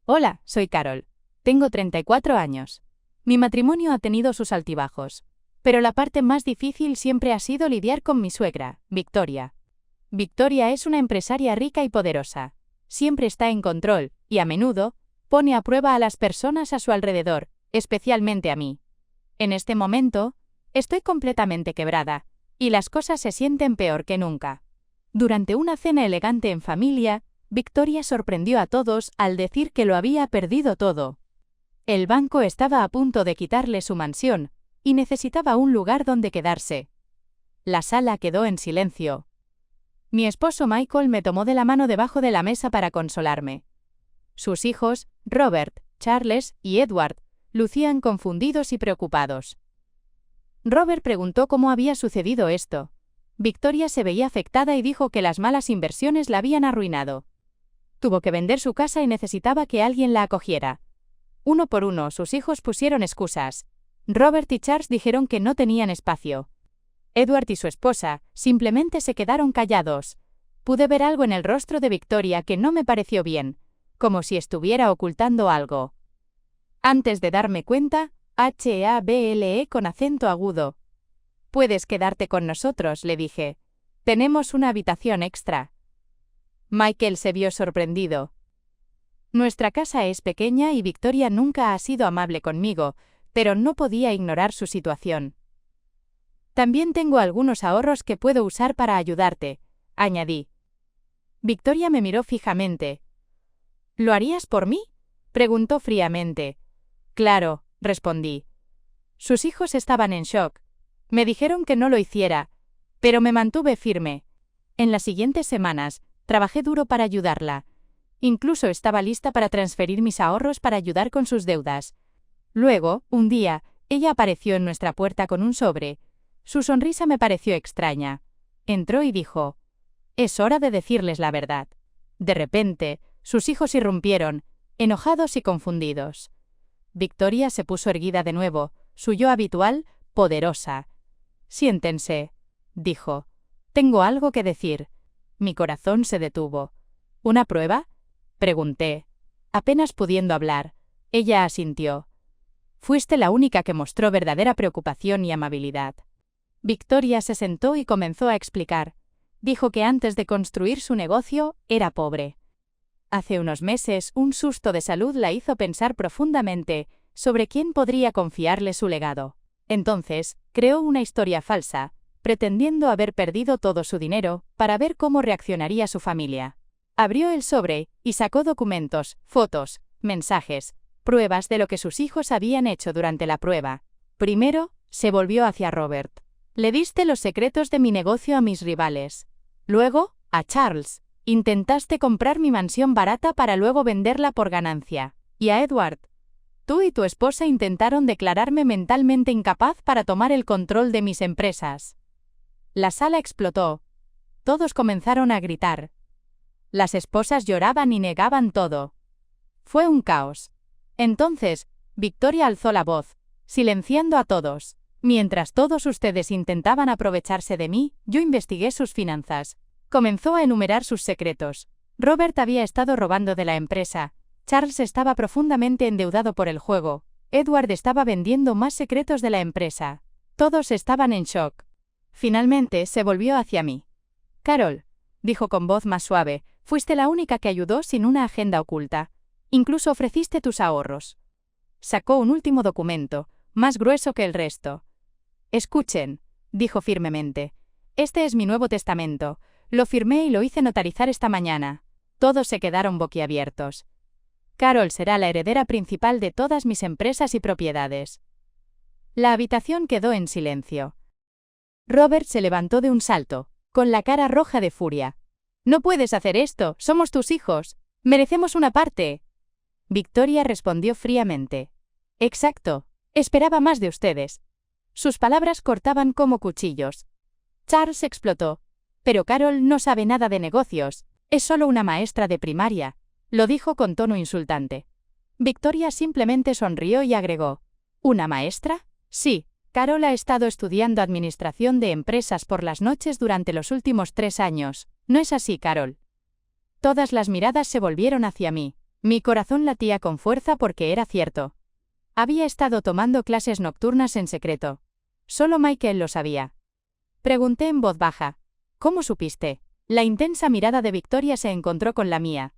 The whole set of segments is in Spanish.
Hola, soy Carol. Tengo 34 años. Mi matrimonio ha tenido sus altibajos, pero la parte más difícil siempre ha sido lidiar con mi suegra, Victoria. Victoria es una empresaria rica y poderosa. Siempre está en control y, a menudo, pone a prueba a las personas a su alrededor, especialmente a mí. En este momento, estoy completamente quebrada, y las cosas se sienten peor que nunca. Durante una cena elegante en familia, Victoria sorprendió a todos al decir que lo había perdido todo. El banco estaba a punto de quitarle su mansión, y necesitaba un lugar donde quedarse. La sala quedó en silencio. Mi esposo Michael me tomó de la mano debajo de la mesa para consolarme. Sus hijos, Robert, Charles y Edward, lucían confundidos y preocupados. Robert preguntó cómo había sucedido esto. Victoria se veía afectada y dijo que las malas inversiones la habían arruinado. Tuvo que vender su casa y necesitaba que alguien la acogiera. Uno por uno, sus hijos pusieron excusas. Robert y Charles dijeron que no tenían espacio. Edward y su esposa simplemente se quedaron callados. Pude ver algo en el rostro de Victoria que no me pareció bien, como si estuviera ocultando algo. Antes de darme cuenta, Hable con acento agudo. «Puedes quedarte con nosotros», le dije. «Tenemos una habitación extra». Michael se vio sorprendido. Nuestra casa es pequeña y Victoria nunca ha sido amable conmigo, pero no podía ignorar su situación. «También tengo algunos ahorros que puedo usar para ayudarte», añadí. Victoria me miró fijamente. «¿Lo harías por mí?», preguntó fríamente. «Claro», respondí. Sus hijos estaban en shock. Me dijeron que no lo hiciera, pero me mantuve firme. En las siguientes semanas, trabajé duro para ayudarla. Incluso estaba lista para transferir mis ahorros para ayudar con sus deudas. Luego, un día, ella apareció en nuestra puerta con un sobre. Su sonrisa me pareció extraña. Entró y dijo: «Es hora de decirles la verdad». De repente, sus hijos irrumpieron, enojados y confundidos. Victoria se puso erguida de nuevo, su yo habitual, poderosa. «Siéntense», dijo. «Tengo algo que decir». Mi corazón se detuvo. «¿Una prueba?», pregunté. Apenas pudiendo hablar, ella asintió. «Fuiste la única que mostró verdadera preocupación y amabilidad». Victoria se sentó y comenzó a explicar. Dijo que antes de construir su negocio, era pobre. Hace unos meses, un susto de salud la hizo pensar profundamente sobre quién podría confiarle su legado. Entonces, creó una historia falsa, pretendiendo haber perdido todo su dinero, para ver cómo reaccionaría su familia. Abrió el sobre y sacó documentos, fotos, mensajes, pruebas de lo que sus hijos habían hecho durante la prueba. Primero, se volvió hacia Robert. «Le diste los secretos de mi negocio a mis rivales». Luego, a Charles. «Intentaste comprar mi mansión barata para luego venderla por ganancia». Y a Edward. «Tú y tu esposa intentaron declararme mentalmente incapaz para tomar el control de mis empresas». La sala explotó. Todos comenzaron a gritar. Las esposas lloraban y negaban todo. Fue un caos. Entonces, Victoria alzó la voz, silenciando a todos. «Mientras todos ustedes intentaban aprovecharse de mí, yo investigué sus finanzas». Comenzó a enumerar sus secretos. Robert había estado robando de la empresa. Charles estaba profundamente endeudado por el juego. Edward estaba vendiendo más secretos de la empresa. Todos estaban en shock. Finalmente se volvió hacia mí. «Carol», dijo con voz más suave, «fuiste la única que ayudó sin una agenda oculta. Incluso ofreciste tus ahorros». Sacó un último documento, más grueso que el resto. «Escuchen», dijo firmemente. «Este es mi nuevo testamento. Lo firmé y lo hice notarizar esta mañana». Todos se quedaron boquiabiertos. «Carol será la heredera principal de todas mis empresas y propiedades». La habitación quedó en silencio. Robert se levantó de un salto, con la cara roja de furia. «No puedes hacer esto, somos tus hijos. Merecemos una parte». Victoria respondió fríamente. «Exacto. Esperaba más de ustedes». Sus palabras cortaban como cuchillos. Charles explotó. «Pero Carol no sabe nada de negocios. Es solo una maestra de primaria», lo dijo con tono insultante. Victoria simplemente sonrió y agregó: «¿Una maestra? Sí, Carol ha estado estudiando administración de empresas por las noches durante los últimos 3 años. ¿No es así, Carol?» Todas las miradas se volvieron hacia mí. Mi corazón latía con fuerza porque era cierto. Había estado tomando clases nocturnas en secreto. Solo Michael lo sabía. Pregunté en voz baja. ¿Cómo supiste? La intensa mirada de Victoria se encontró con la mía.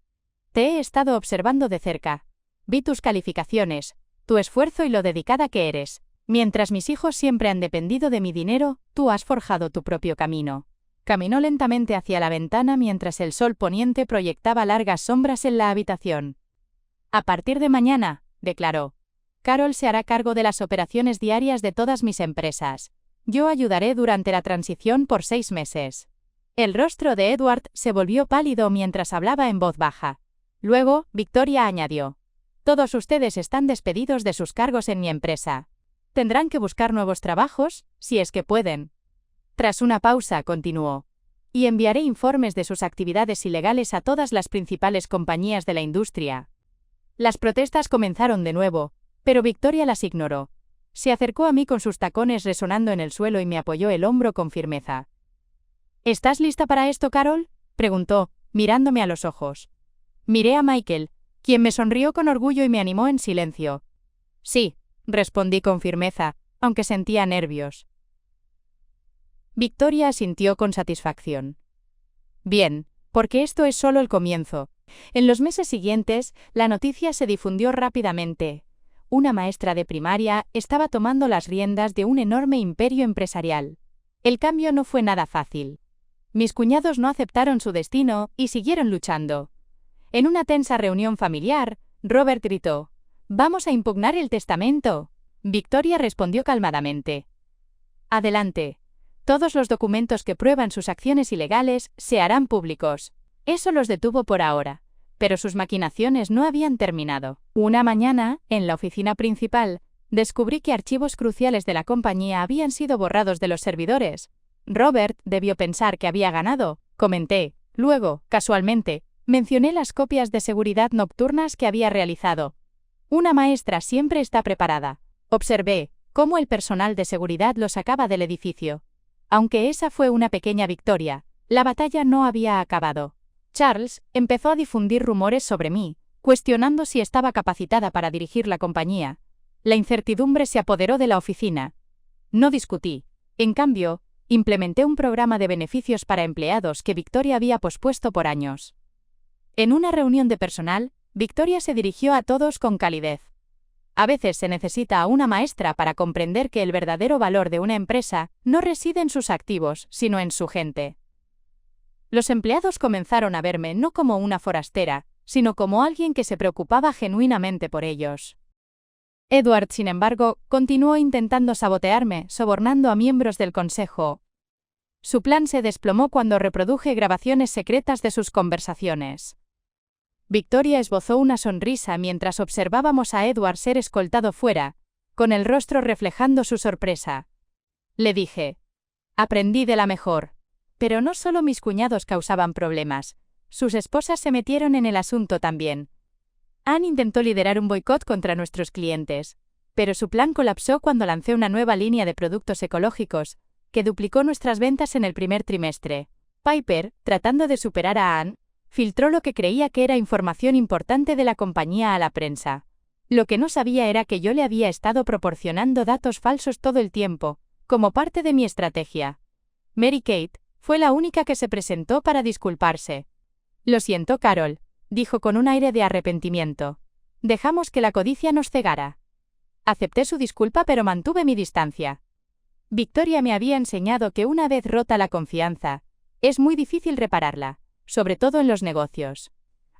Te he estado observando de cerca. Vi tus calificaciones, tu esfuerzo y lo dedicada que eres. Mientras mis hijos siempre han dependido de mi dinero, tú has forjado tu propio camino. Caminó lentamente hacia la ventana mientras el sol poniente proyectaba largas sombras en la habitación. A partir de mañana, declaró, Carol se hará cargo de las operaciones diarias de todas mis empresas. Yo ayudaré durante la transición por 6 meses. El rostro de Edward se volvió pálido mientras hablaba en voz baja. Luego, Victoria añadió, todos ustedes están despedidos de sus cargos en mi empresa. Tendrán que buscar nuevos trabajos, si es que pueden. Tras una pausa, continuó. Y enviaré informes de sus actividades ilegales a todas las principales compañías de la industria. Las protestas comenzaron de nuevo, pero Victoria las ignoró. Se acercó a mí con sus tacones resonando en el suelo y me apoyó el hombro con firmeza. ¿Estás lista para esto, Carol?, preguntó, mirándome a los ojos. Miré a Michael, quien me sonrió con orgullo y me animó en silencio. Sí, respondí con firmeza, aunque sentía nervios. Victoria asintió con satisfacción. Bien, porque esto es solo el comienzo. En los meses siguientes, la noticia se difundió rápidamente. Una maestra de primaria estaba tomando las riendas de un enorme imperio empresarial. El cambio no fue nada fácil. Mis cuñados no aceptaron su destino y siguieron luchando. En una tensa reunión familiar, Robert gritó, «¡Vamos a impugnar el testamento!». Victoria respondió calmadamente. «Adelante. Todos los documentos que prueban sus acciones ilegales se harán públicos». Eso los detuvo por ahora, pero sus maquinaciones no habían terminado. Una mañana, en la oficina principal, descubrí que archivos cruciales de la compañía habían sido borrados de los servidores. Robert debió pensar que había ganado, comenté. Luego, casualmente, mencioné las copias de seguridad nocturnas que había realizado. Una maestra siempre está preparada. Observé cómo el personal de seguridad lo sacaba del edificio. Aunque esa fue una pequeña victoria, la batalla no había acabado. Charles empezó a difundir rumores sobre mí, cuestionando si estaba capacitada para dirigir la compañía. La incertidumbre se apoderó de la oficina. No discutí. En cambio, implementé un programa de beneficios para empleados que Victoria había pospuesto por años. En una reunión de personal, Victoria se dirigió a todos con calidez. A veces se necesita a una maestra para comprender que el verdadero valor de una empresa no reside en sus activos, sino en su gente. Los empleados comenzaron a verme no como una forastera, sino como alguien que se preocupaba genuinamente por ellos. Edward, sin embargo, continuó intentando sabotearme, sobornando a miembros del consejo. Su plan se desplomó cuando reproduje grabaciones secretas de sus conversaciones. Victoria esbozó una sonrisa mientras observábamos a Edward ser escoltado fuera, con el rostro reflejando su sorpresa. Le dije, aprendí de la mejor. Pero no solo mis cuñados causaban problemas, sus esposas se metieron en el asunto también. Anne intentó liderar un boicot contra nuestros clientes, pero su plan colapsó cuando lancé una nueva línea de productos ecológicos, que duplicó nuestras ventas en el primer trimestre. Piper, tratando de superar a Anne, filtró lo que creía que era información importante de la compañía a la prensa. Lo que no sabía era que yo le había estado proporcionando datos falsos todo el tiempo, como parte de mi estrategia. Mary Kate fue la única que se presentó para disculparse. Lo siento, Carol, dijo con un aire de arrepentimiento. Dejamos que la codicia nos cegara. Acepté su disculpa pero mantuve mi distancia. Victoria me había enseñado que una vez rota la confianza, es muy difícil repararla, sobre todo en los negocios.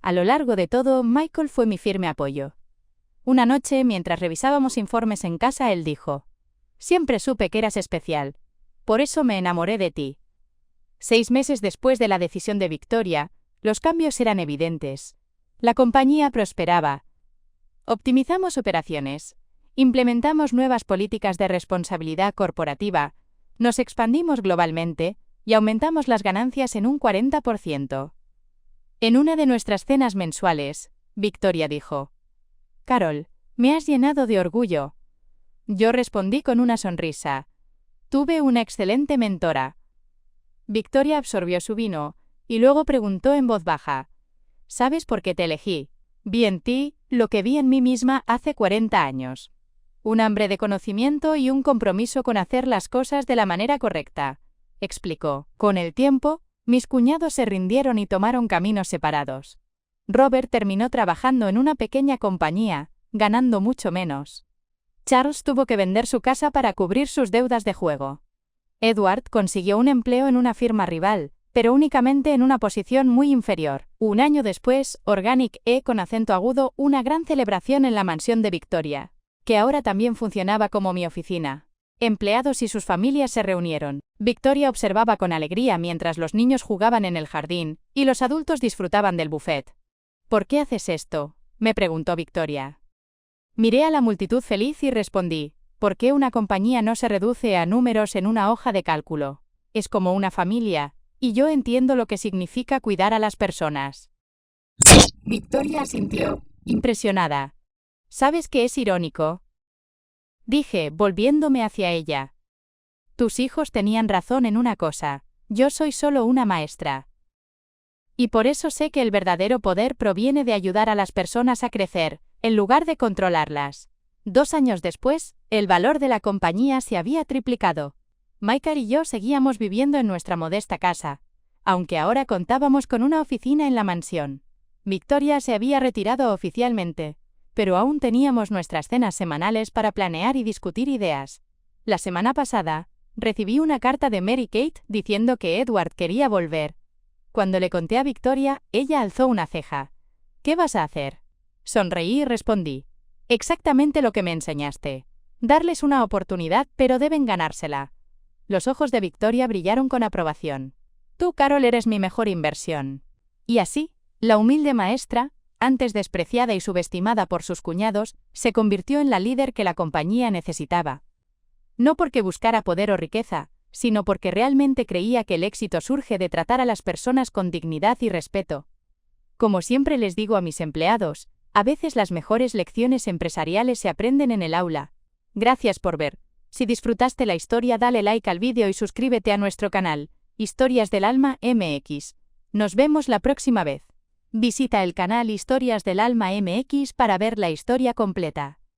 A lo largo de todo, Michael fue mi firme apoyo. Una noche, mientras revisábamos informes en casa, él dijo, «Siempre supe que eras especial. Por eso me enamoré de ti». 6 meses después de la decisión de Victoria, los cambios eran evidentes. La compañía prosperaba. Optimizamos operaciones, implementamos nuevas políticas de responsabilidad corporativa, nos expandimos globalmente y aumentamos las ganancias en un 40%. En una de nuestras cenas mensuales, Victoria dijo, «Carol, me has llenado de orgullo». Yo respondí con una sonrisa. «Tuve una excelente mentora». Victoria absorbió su vino y luego preguntó en voz baja, «¿Sabes por qué te elegí?». Vi en ti lo que vi en mí misma hace 40 años. Un hambre de conocimiento y un compromiso con hacer las cosas de la manera correcta, explicó. Con el tiempo, mis cuñados se rindieron y tomaron caminos separados. Robert terminó trabajando en una pequeña compañía, ganando mucho menos. Charles tuvo que vender su casa para cubrir sus deudas de juego. Edward consiguió un empleo en una firma rival, pero únicamente en una posición muy inferior. Un año después, Organic con acento agudo, una gran celebración en la mansión de Victoria, que ahora también funcionaba como mi oficina. Empleados y sus familias se reunieron. Victoria observaba con alegría mientras los niños jugaban en el jardín y los adultos disfrutaban del buffet. ¿Por qué haces esto?, me preguntó Victoria. Miré a la multitud feliz y respondí, ¿por qué una compañía no se reduce a números en una hoja de cálculo? Es como una familia, y yo entiendo lo que significa cuidar a las personas. Victoria asintió, impresionada. ¿Sabes qué es irónico?, dije, volviéndome hacia ella. Tus hijos tenían razón en una cosa, yo soy solo una maestra. Y por eso sé que el verdadero poder proviene de ayudar a las personas a crecer, en lugar de controlarlas. 2 años después, el valor de la compañía se había triplicado. Michael y yo seguíamos viviendo en nuestra modesta casa, aunque ahora contábamos con una oficina en la mansión. Victoria se había retirado oficialmente, pero aún teníamos nuestras cenas semanales para planear y discutir ideas. La semana pasada, recibí una carta de Mary Kate diciendo que Edward quería volver. Cuando le conté a Victoria, ella alzó una ceja. ¿Qué vas a hacer? Sonreí y respondí. Exactamente lo que me enseñaste. Darles una oportunidad, pero deben ganársela. Los ojos de Victoria brillaron con aprobación. Tú, Carol, eres mi mejor inversión. Y así, la humilde maestra, antes despreciada y subestimada por sus cuñados, se convirtió en la líder que la compañía necesitaba. No porque buscara poder o riqueza, sino porque realmente creía que el éxito surge de tratar a las personas con dignidad y respeto. Como siempre les digo a mis empleados, a veces las mejores lecciones empresariales se aprenden en el aula. Gracias por ver. Si disfrutaste la historia, dale like al vídeo y suscríbete a nuestro canal, Historias del Alma MX. Nos vemos la próxima vez. Visita el canal Historias del Alma MX para ver la historia completa.